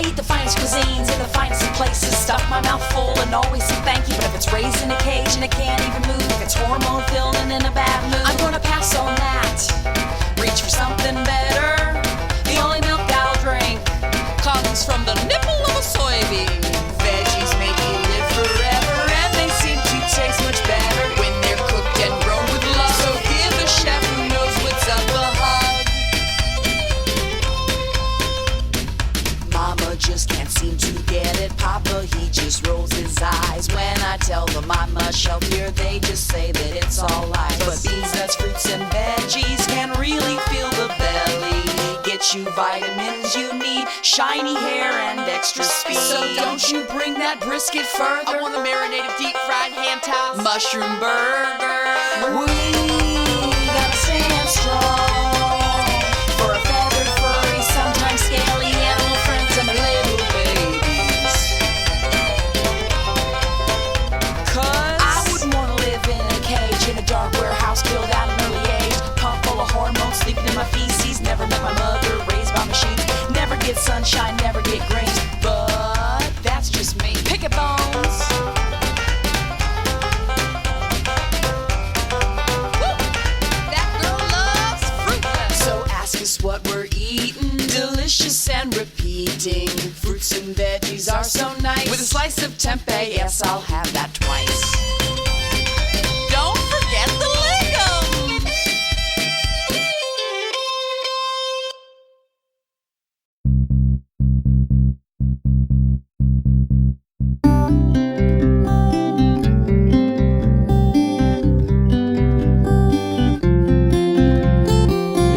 eat the finest cuisines in the finest of places. Stuff my mouth full and always say thank you. But if it's raised in a cage and it can't even move, if it's hormone filled and in a bad mood, I'm gonna pass on that. Reach for something better. The only milk I'll drink comes from the nipple of a soybean. Veggies make you live forever, and they seem to taste much better when they're cooked and grown with love. So give a chef who knows what's up a hug. Mama just can't seem to get it. Papa, he just rolls his eyes when I tell them I'm much healthier. They just say that it's all lies. But beans, nuts, fruits, and veggies can really fill the belly. Get you vitamins you need, shiny hair and extra speed. So don't you bring that brisket further. I want a marinated deep fried ham toss, mushroom burger. We gotta stand strong for a feathered, furry, sometimes scaly animal friends and my little babies. 'Cause I wouldn't wanna live in a cage in a dark warehouse, killed at an early age, pump full of hormones, sleeping in my feces. Never met my mother, raised by machines. Never get sunshine, never get greens. But that's just me. Picket bones. Woo! That girl loves fruit. So ask us what we're eating. Delicious and repeating. Fruits and veggies are so nice. With a slice of tempeh, yes, I'll have that twice. Don't forget the legumes.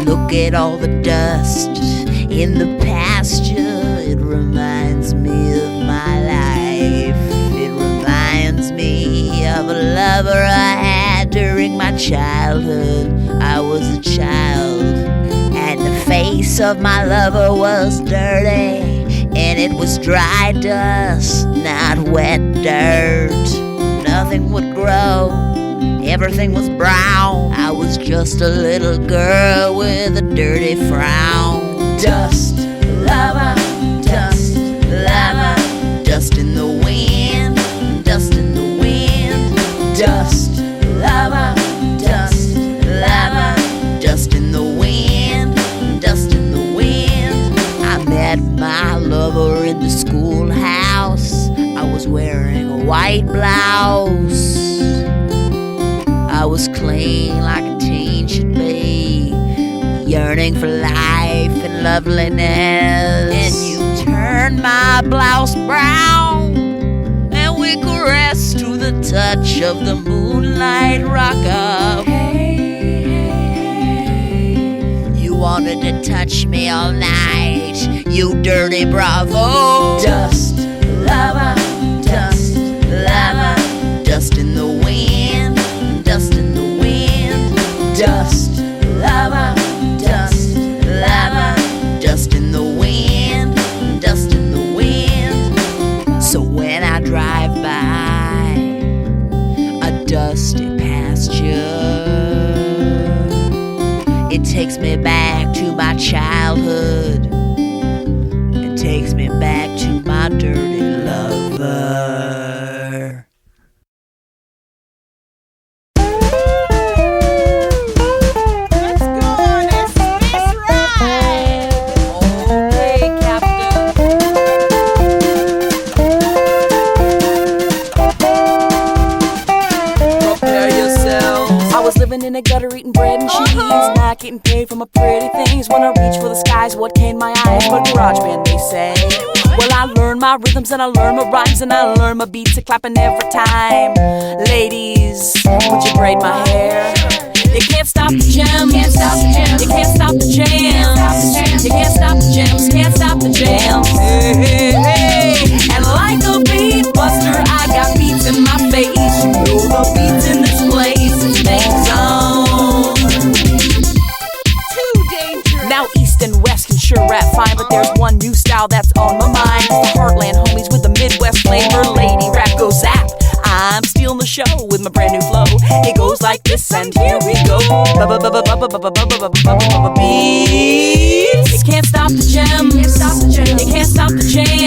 Look at all the dust in the pasture. It reminds me of my life. It reminds me of a lover I had during my childhood. I was a child, and the face of my lover was dirty, and it was dry dust, not wet dirt. Nothing would grow, everything was brown. I was just a little girl with a dirty frown. Dust, lava, dust, lava, dust in the wind, dust in the wind. Dust, lava, dust, lava, dust in the wind, dust in the wind. I met my lover in the schoolhouse. I was wearing a white blouse. I was clean like a teen should be, yearning for life and loveliness. And you turned my blouse brown, and we caressed to the touch of the moonlight rock-up. You wanted to touch me all night, you dirty bravo. Dust, lava, dust, lava, dust in the wind, dust in the wind. Dust, lava, dust, lava, dust in the wind, dust in the wind. So when I drive by a dusty pasture, it takes me back to my childhood. It takes me back to my dirty lover. In a gutter eating bread and cheese, not getting paid for my pretty things. When I reach for the skies, what can my eyes but garage band, they say. Well, I learn my rhythms and I learn my rhymes and I learn my beats, a clapping every time. Ladies, would you braid my hair? You can't stop the jam, can't stop the jam. You can't stop the jam, you can't stop the jams, can't stop the jams. Hey, hey, hey. And like a beat buster, I got beats in my face. You know the beats in this place. Now East and West can sure rap fine, but there's one new style that's on my mind. It's the Heartland homies with the Midwest flavor. Lady rap goes zap. I'm stealing the show with my brand new flow. It goes like this, and here we go. Beats. You can't stop the gems. You can't stop the jam.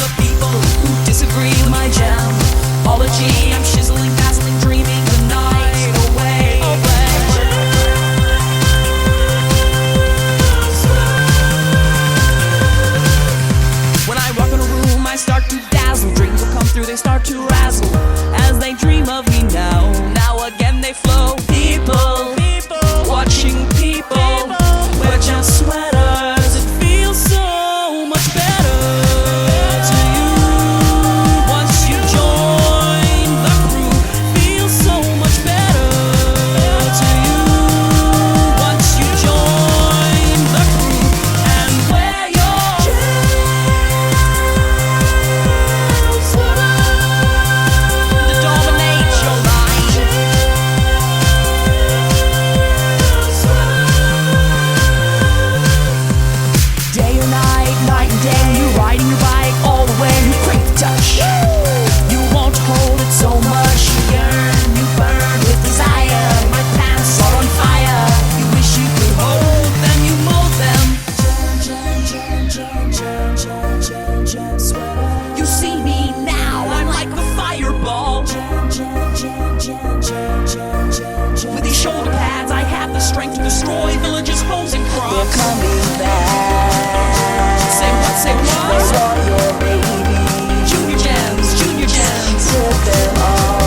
destroy villages, homes, and crops. They're coming back. Say what, say what? Where's all your babies? Junior gems, junior gems. Put them on.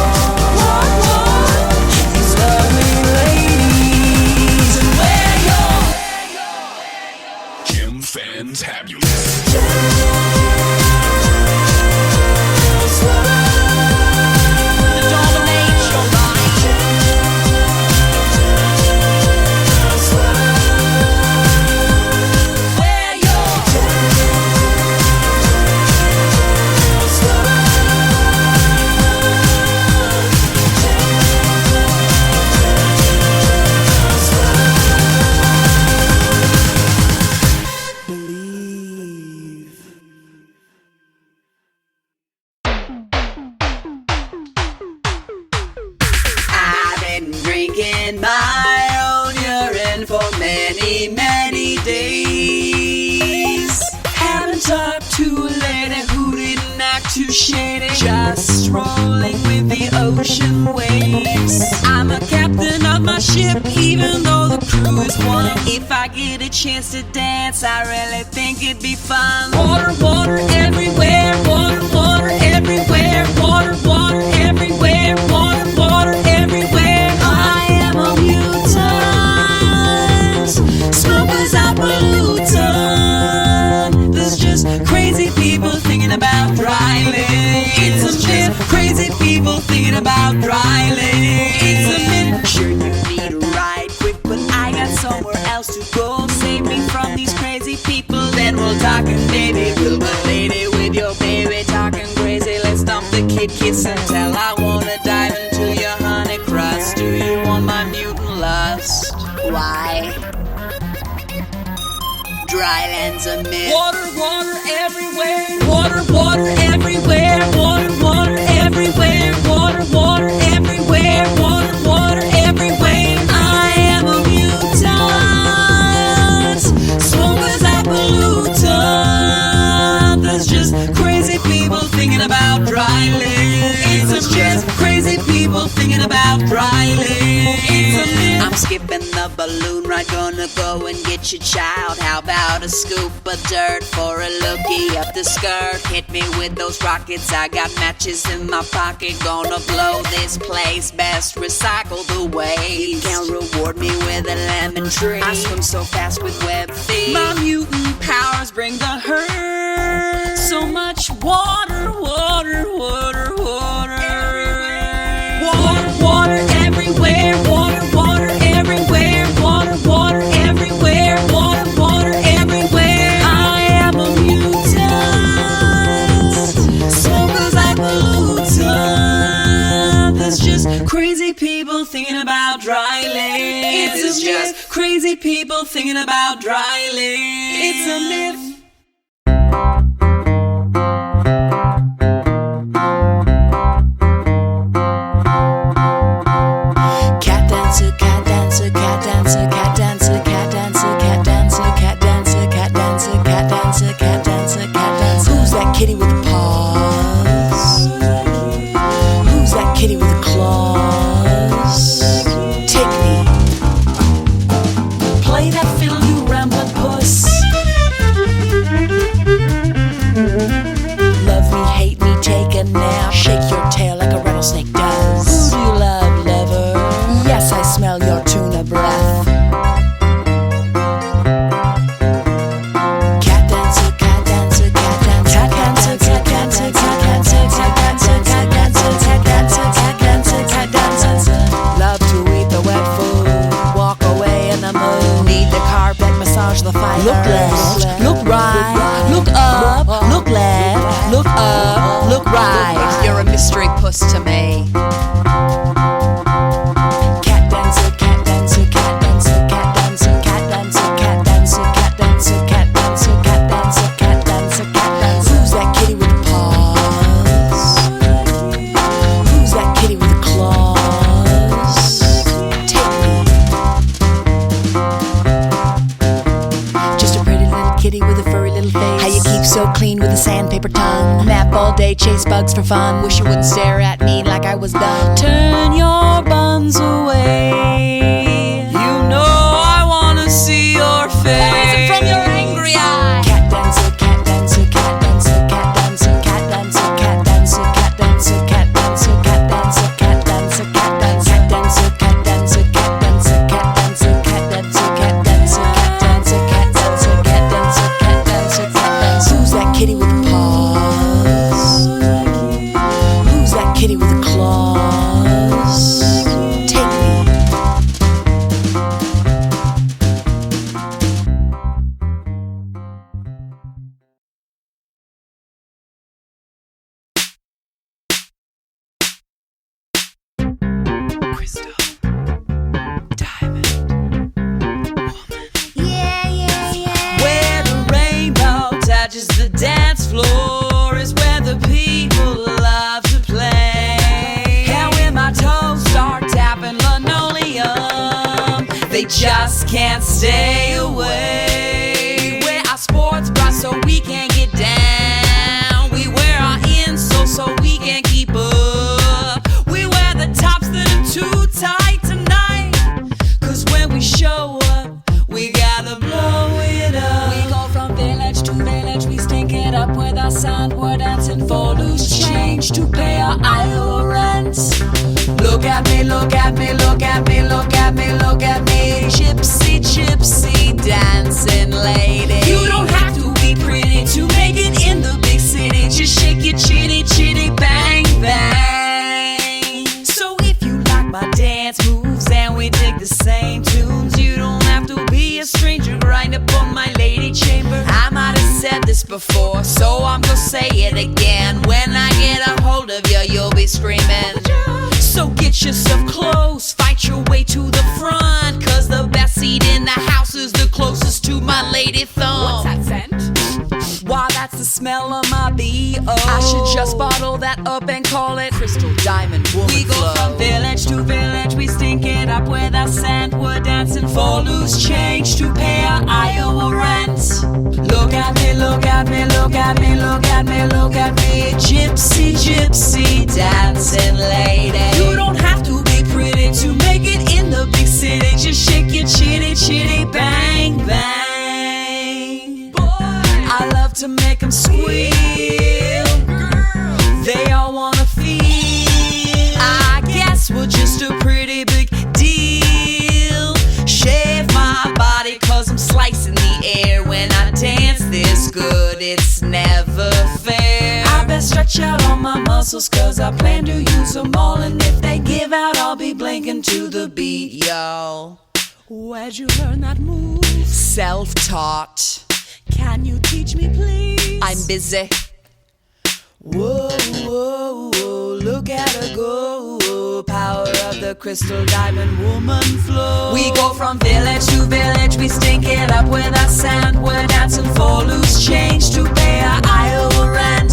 What? These lovely ladies. And where you're Gem Fantabulous. to dominate your life. Where you're I've been drinking my own urine for many, many days. haven't talked to a lady who didn't act too shady. Just rolling with the ocean waves. I'm a captain of my ship, even though the crew is one. If I get a chance to dance, I really think it'd be fun. Water, water everywhere. Water, water everywhere. Water, water everywhere. Water, water everywhere. I am a mutant. Smokers are pollutant. There's just crazy people thinking about dryling. It's a myth. Crazy people thinking about dryling. It's a myth. Sure you need a ride quick, but I got somewhere else to go. Save me from these crazy people. Then we'll talk and baby, we'll be lady with your baby talking crazy. Let's dump the kid, kiss and tell. I wanna dive into your honey crust. Do you want my mutant lust? Why? Dryland's a myth. Water, water everywhere. Water, water everywhere. Water, water everywhere. Water, water everywhere. Water, water everywhere. I am a mutant. Smokers are pollutant. There's just crazy people thinking about dryling. It's a just crazy people thinking about dryling. It's a myth. I'm skipping the balloon ride, gonna go and get your child. How about a scoop of dirt for a lookie up the skirt? Hit me with those rockets, I got matches in my pocket. Gonna blow this place, best recycle the waste. You can't reward me with a lemon tree. I swim so fast with web feet. My mutant powers bring the hurt. So much water, water, water, water. Water, water everywhere. Water, water everywhere. Water, water everywhere. Water, water everywhere. I am a mutant. Smokers are pollutant. There's just crazy people thinking about dryling. It's just crazy people thinking about dryling. It's a myth. Cat dancer, cat dancer, cat dancer, cat dancer, cat dancer, cat dancer, cat dancer, cat dancer, cat dancer, cat dancer, cat dancer. Who's that kitty with the paws? Who's that kitty with the claws? Take me. Play that fiddle, you rambling puss. Love me, hate me, take a nap. Shake your tail like a rattlesnake does. Who do you love, lover? Yes, I smell your tuna breath. Cat dancer, cat dancer, cat dancer, cat dancer, cat dancer, cat dancer, cat dancer, cat dancer, cat dancer, cat dancer, cat dancer. Love to eat the wet food, walk away in the mood. Need the carpet, massage the fire. Look left, look right, look up, look left, look up, look right. You're a mystery puss to me. Cat dancer, cat dancer, cat dancer, cat dancer, cat dancer, cat dancer, cat dancer, cat dancer, cat dancer, cat dancer, cat dancer. Who's that kitty with the paws? Who's that kitty with the claws? Take me. Just a pretty little kitty with a furry little face. How you keep so clean with a sandpaper tongue? Nap all day, chase bugs for fun. Wish you wouldn't stare at me like I was dumb. Turn your buns away. You know I Crystal Diamond Woman. Yeah, yeah, yeah. Where the rainbow touches the dance floor is where the people love to play. And when my toes start tapping linoleum, they just can't stay away. Wear our sports bras so we can get down. We wear our insoles so we can keep up. We wear the tops that are too tight tonight, 'cause when we show up, we gotta blow it up. We go from village to village, we stink it up with our sound. We're dancing for loose change to pay our Iowa rent. Look at me, look at me, look at me, look at me, look at me. Gypsy, gypsy, dancing lady. You don't have to be pretty to make it in the big city. Just shake your chitty, chitty, bang, bang. So if you like my dance moves and we dig the same tunes, you don't have to be a stranger, grind up on my lady chamber. I might have said this before, so I'm gonna say it again. When I get a hold of you, you'll be screaming. So get yourself close, fight your way to the front, 'cause the best seat in the house is the closest to my lady thumb. What's that scent? Why, that's the smell of my B.O. I should just bottle that up and call it Crystal Diamond Woman. We go from village to village, we stink it up with our scent. We're dancing for loose change to pay our Iowa rent. Look at me, look at me, look at me, look at me, look at me. Gypsy, gypsy, dancing lady. You don't have to be pretty to make it in the big city. Just shake your chitty, chitty, bang, bang. Boy, I love to make them squeal. They all wanna feel. I guess we're just a pretty big deal. Shave my body 'cause I'm slicing the air. When I dance this good, it's never fair. I best stretch out all my muscles 'cause I plan to use them all. And if they give out, I'll be blinking to the beat, yo. Where'd you learn that move? Self-taught. Can you teach me, please? I'm busy. Whoa, whoa, whoa, look at her go. Power of the Crystal Diamond Woman flow. We go from village to village, we stink it up with our sound. We're dancing for loose change to pay our Iowa rent.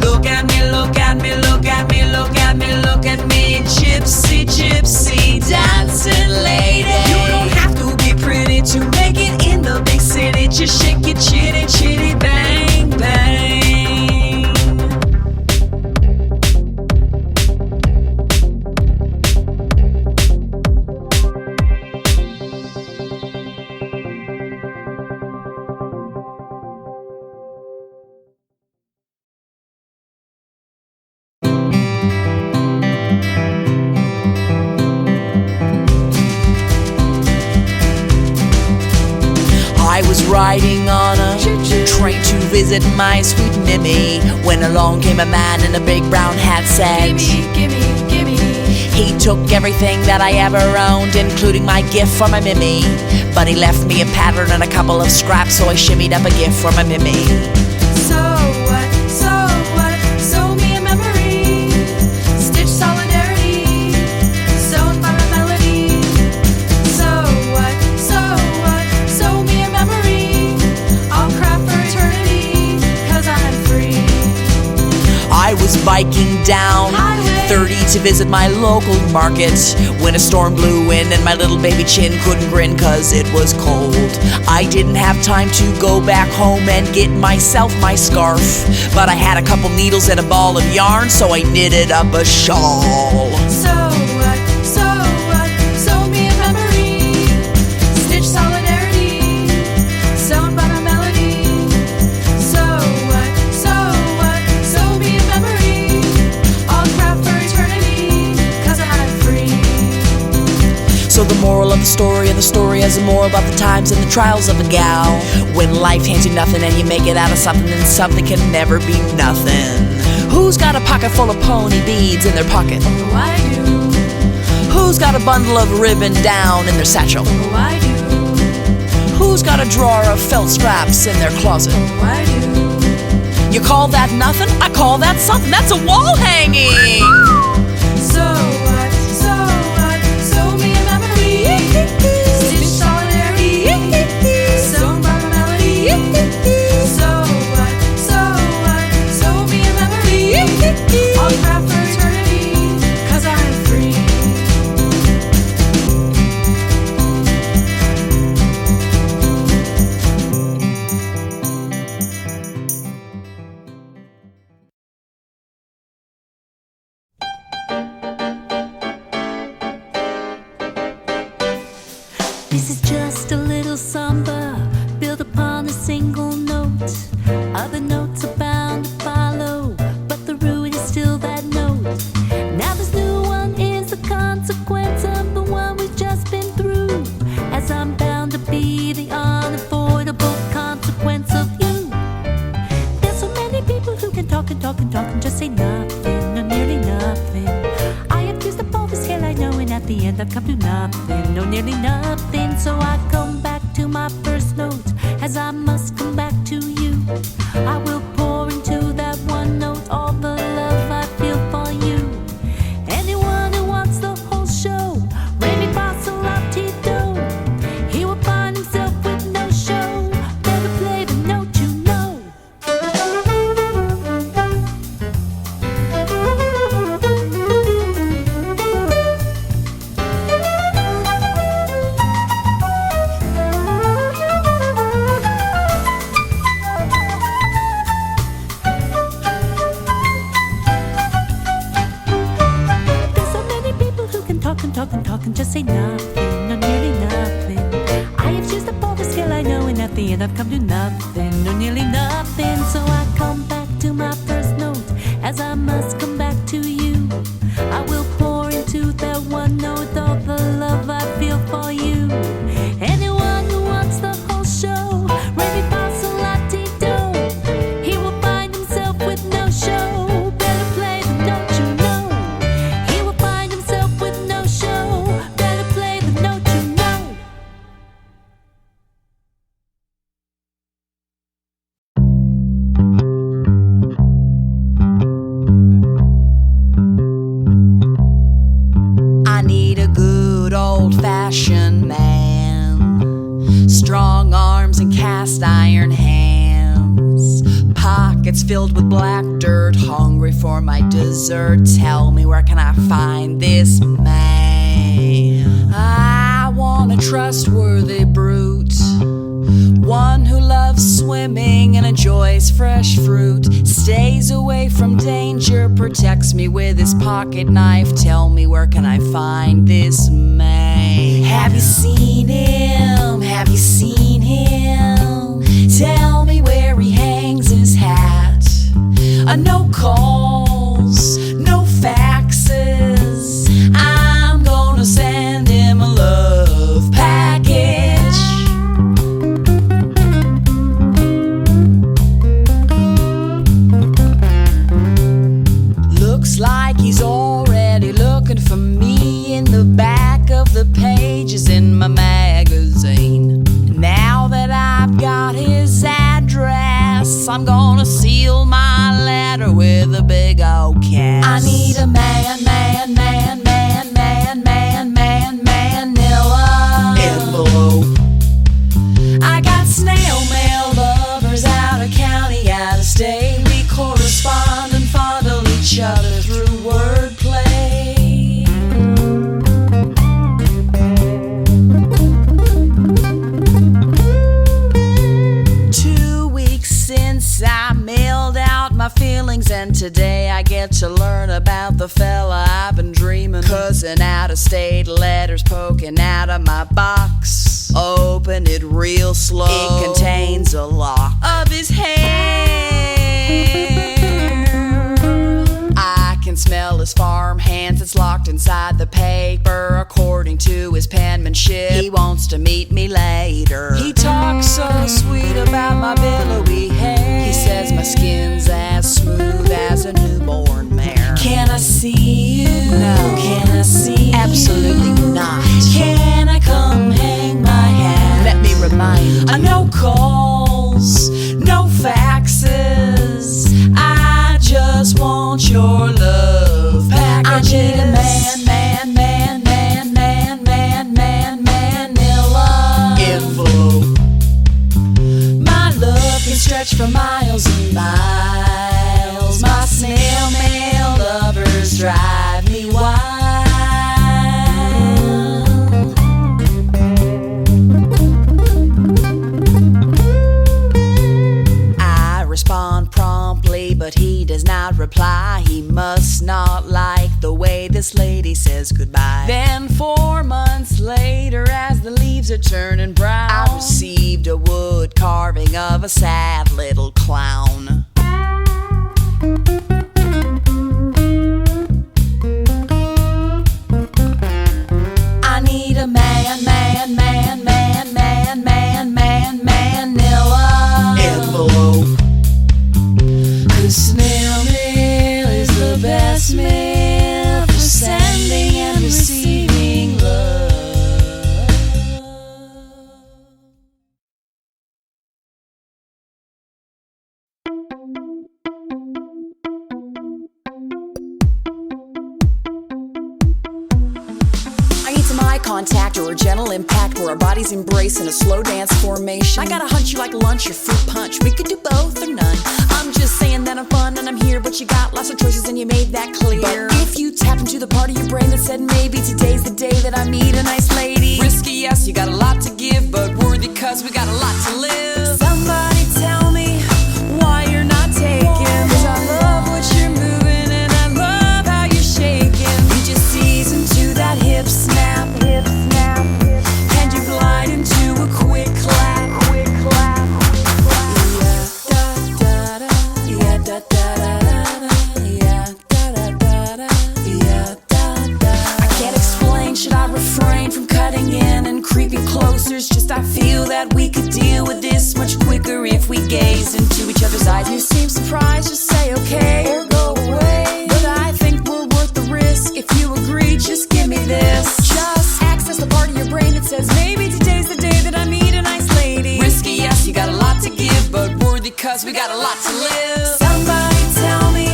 Look at me, look at me, look at me, look at me, look at me. Gypsy, gypsy, dancing lady. You don't have to be pretty to make it in the big city. Just shake your chitty, chitty, bang, bang. I was riding on a train to visit my sweet Mimi, when along came a man in a big brown hat, said, Gimme, gimme. he took everything that I ever owned, including my gift for my Mimi. But he left me a pattern and a couple of scraps, so I shimmied up a gift for my Mimi. So what? So what? Sew me a memory. Stitch solidarity. Sewn by my melody. So what? So what? Sew me a memory. I'll craft for eternity, 'cause I'm free. I was biking down Highway 30 to visit my local market, when a storm blew in and my little baby chin couldn't grin 'cause it was cold. I didn't have time to go back home and get myself my scarf, but I had a couple needles and a ball of yarn, so I knitted up a shawl. So what? So what? Sew me a memory. Stitch solidarity. Sewn by my melody. So what? So what? Sew me a memory. I'll craft for eternity, 'cause I'm free. So the moral of the story has a moral about the times and the trials of a gal. When life hands you nothing and you make it out of something, then something can never be nothing. Who's got a pocket full of pony beads in their pocket? Oh, I do. Who's got a bundle of ribbon down in their satchel? Oh, I do. Who's got a drawer of felt straps in their closet? Oh, I do. You call that nothing? I call that something. That's a wall hanging. So what? So what? This is just a little samba built upon a single note. Other notes are bound to follow, but the root is still that note. Now this new one is the consequence of the one we've just been through, as I'm bound to be the unavoidable consequence of you. There's so many people who can talk and talk and talk and just say nothing or nearly nothing. I have used up all the skill I know, and at the end I've come to nothing or nearly nothing. So I come back to my first note, as I must come back to you. I will pour into that one note all the love I feel for you. Anyone who wants the whole show, re mi fa sol la ti do, he will find himself with no show. Better play the note you know. There's so many people who can talk and talk and talk and just say nothing or nearly nothing. I have used up all the skill I know, and at the end I've come to nothing or nearly nothing. So I come back to my first note, as I must come back to you. I will pour into that one note all the love I feel for you. Anyone who wants the whole show, re mi fa sol la ti do, he will find himself with no show. Better play the note you know. He will find himself with no show. Better play the note you know. I need a good old-fashioned man, strong arms and cast iron hands, pockets filled with black dirt, hungry for my dessert. Tell me, where can I find this man? I want a trustworthy brute, one who loves swimming and enjoys fresh fruit, stays away from danger, protects me with his pocket knife. Tell me, where can I find this man? Have you seen him? Have you seen him? Tell me where he hangs his hat. No calls, no faxes. I'm gonna send him a love package. Looks like he's already looking for me in the back of the pages in my magazine. Now that I've got his address, I'm gonna seal my letter with a big old kiss. I need a man, man, man, man, man, man, man, manila envelope. I got snail mail lovers out of county, out of state. We correspond and fondle each other through wordplay. 2 weeks since I mailed out my feelings, and today I get to learn about the fella I've been dreaming. Cousin out-of-state letters poking out of my box. Open it real slow. It contains a lock of his hair. I can smell his farm hands. It's locked inside the paper. According to his penmanship, he wants to meet me later. He talks so sweet about my billowy hair. He says my skin's as smooth as a newborn mare. Can I see you? No. Can I see you? Absolutely not. Can I come hang my hat? Let me remind you. No calls, no faxes. I just want your love packages. I need a man, man, man, man, man, man, man, manila envelope. My love can stretch for miles and miles. My snail mail lovers drive me wild. leaves are turning brown. I received a wood carving of a sad little clown. I need a manila envelope. 'Cause snail mail is the best mail for sending and receiving love. I need some eye contact or a gentle impact where our bodies embrace in a slow dance formation. I gotta hunt you like lunch or fruit punch. We could do both or none. I'm just saying that I'm fun and I'm here, but you got lots of choices and you made that clear. But if you tap into the part of your brain that said maybe today's the day that I meet a nice lady. Risky, yes, you got a lot to give, but worthy 'cause we got a lot to live. Somebody tell me why you're not taken. 'Cause I love what you're moving and I love how you're shaking. You just ease into that hip snap, and you glide into a quick clap. I can't explain, should I refrain from cutting in and creeping closer? It's just I feel that we could deal with this much quicker if we gaze into each other's eyes. You seem surprised, just say okay or go away. But I think we're worth the risk. If you agree, just give me this. Just access the part of your brain that says maybe today's the day that I meet a nice lady. Risky, yes, you got a lot to give, but worthy 'cause we got a lot to live. Somebody tell me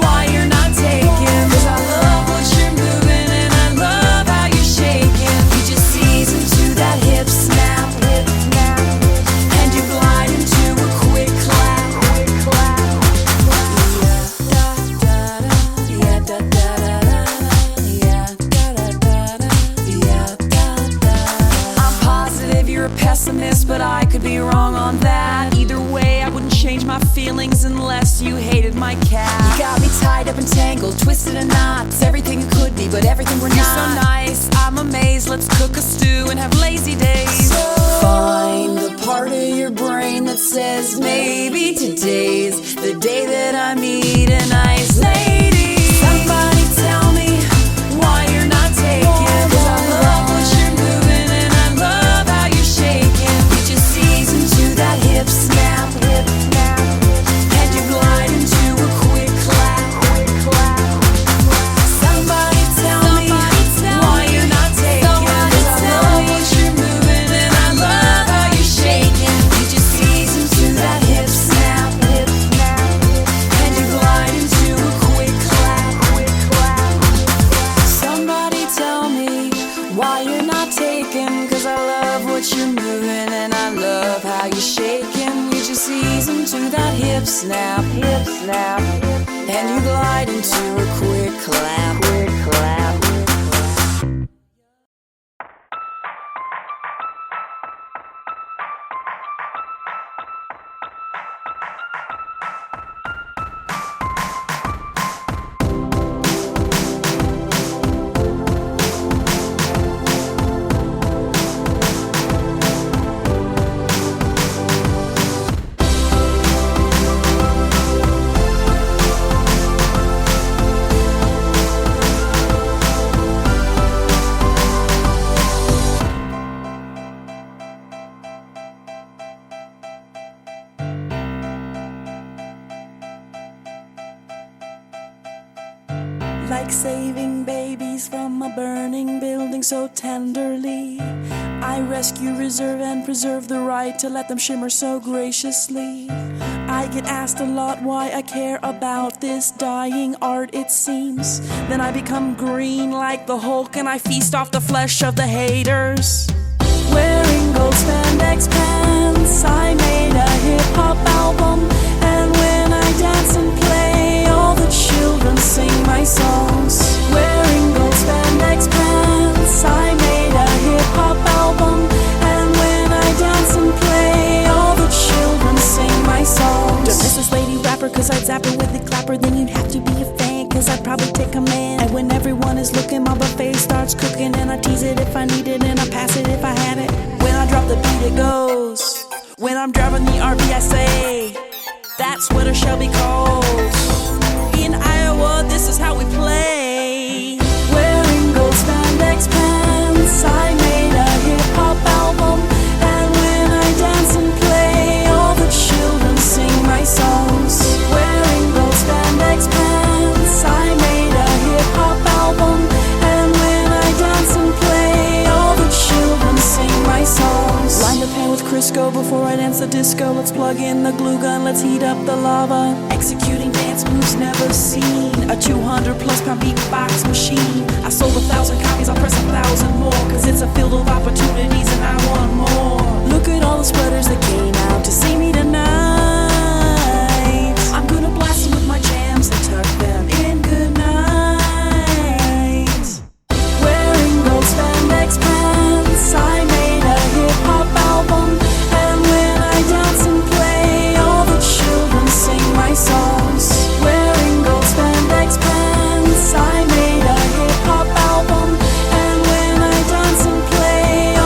why you're not taken. 'Cause I love what you're moving and I love how you're shaking. You just ease into that hip snap, and you glide into a quick clap. I'm positive you're a pessimist, but I could be wrong on that. Either way, I wouldn't change my feelings unless you hated my cat. You got me tied up and tangled, twisted in knots. Everything you could be, but everything we're not. You're so nice, I'm amazed. Let's cook a stew and have lazy days. Find the part of your brain that says maybe today's the day that I meet a nice lady. Somebody tell me why you're not taken. 'Cause I love what you're moving and I love how you're shaking. You just ease into that hip snap, and you glide into a quick clap. Somebody tell me why you're not taken. 'Cause I love what you're moving and I love how you're shaking. You just ease into that hip snap, and you glide into a quick clap. Somebody tell me why you're not taken. 'Cause I love what you're moving and I love how you're shaking. You just ease into that hip snap, and you glide into a quick clap. Like saving babies from a burning building so tenderly, I rescue, reserve, and preserve the right to let them shimmer so graciously. I get asked a lot why I care about this dying art, it seems. Then I become green like the Hulk and I feast off the flesh of the haters. Wearing gold spandex pants, I made a hip-hop album. And when I dance and play, all the children sing my songs. Wearing gold spandex pants, I made a hip-hop album. And when I dance and play, all the children sing my songs. Don't miss this lady rapper, 'cause I'd zap her with a clapper. Then you'd have to be a fan, 'cause I'd probably take a man. And when everyone is looking, my buffet starts cooking. And I tease it if I need it, and I pass it if I have it. goes. When I'm driving the RV, I say, that's what a Shelby calls. In Iowa, this is how we play. Wearing gold spandex pants, I made a hip-hop album. And when I dance and play, all the children sing my songs. Wearing gold spandex pants, I made a hip-hop album. And when I dance and play, all the children sing my songs. Line the pan with Crisco before I dance the disco. Let's plug in the glue gun, let's heat up the lava. Executing dance moves never seen. A 200+ pound beatbox machine. I sold 1,000 copies, I'll press 1,000 more. Cause it's a field of opportunities and I want more. Look at all the sweaters that came out to see me tonight. I'm gonna blast them with my jams and tuck them in goodnight. Wearing gold spandex pants, I made a hip-hop album. And when I dance and play, all the children sing my songs. Wearing gold spandex pants, I made a hip-hop album. And when I dance and play,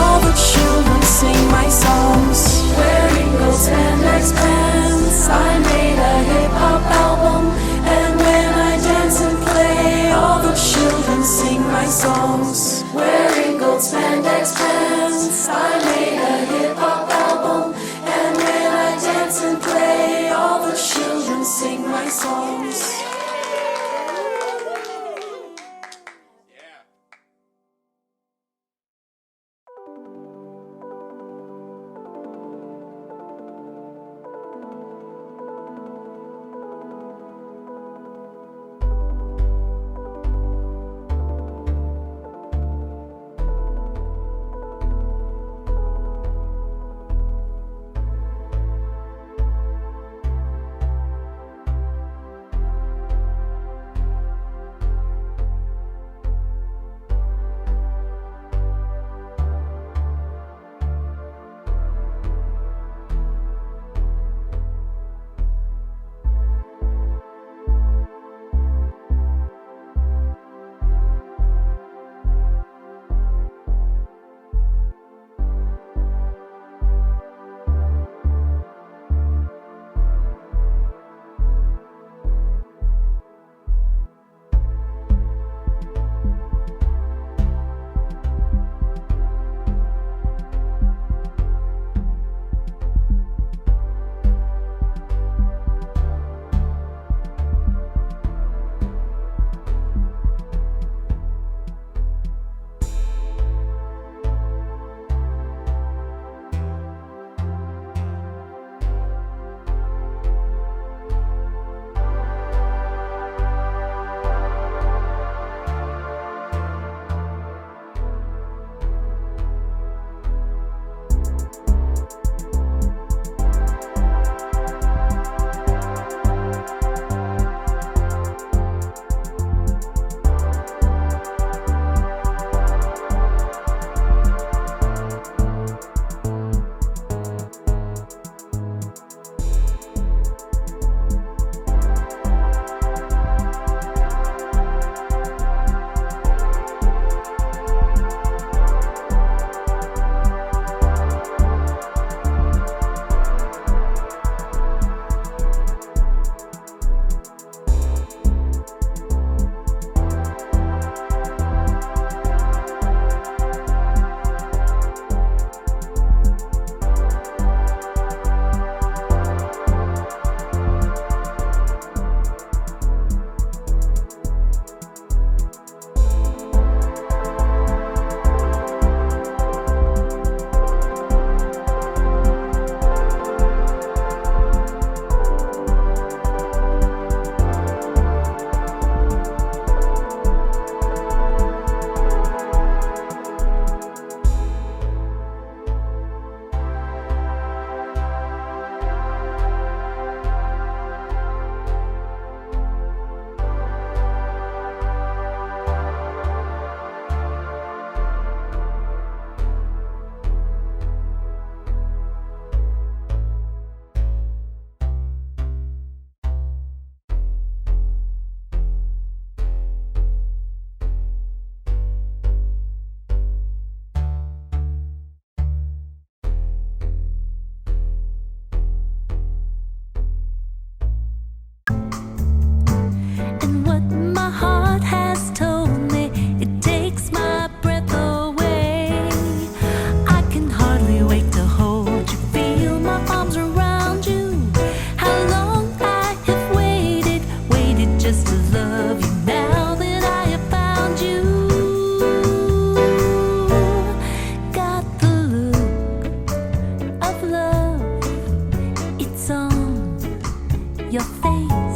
your face.